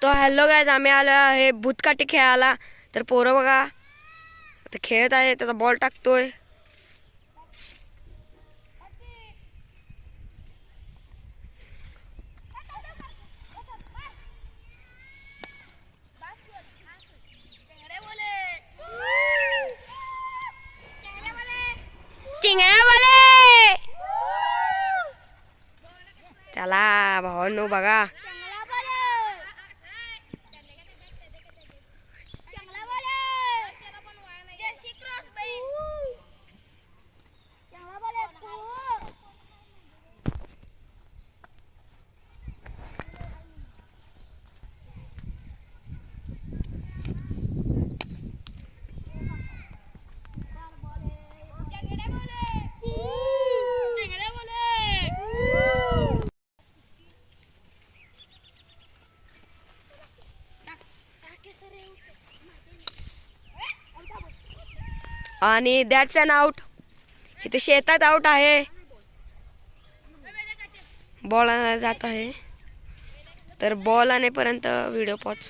तो hello guys, आम्ही आलो आहे भूतकाठी खेळायला. तर पोरं बघा ते खेळत आहे, त्याचा बॉल टाकतोय. चला भावांनो बघा, आणि दॅट्स अन आउट. इथे शेतात आउट आहे, बॉल जात आहे. तर बॉल आणेपर्यंत व्हिडिओ पॉज.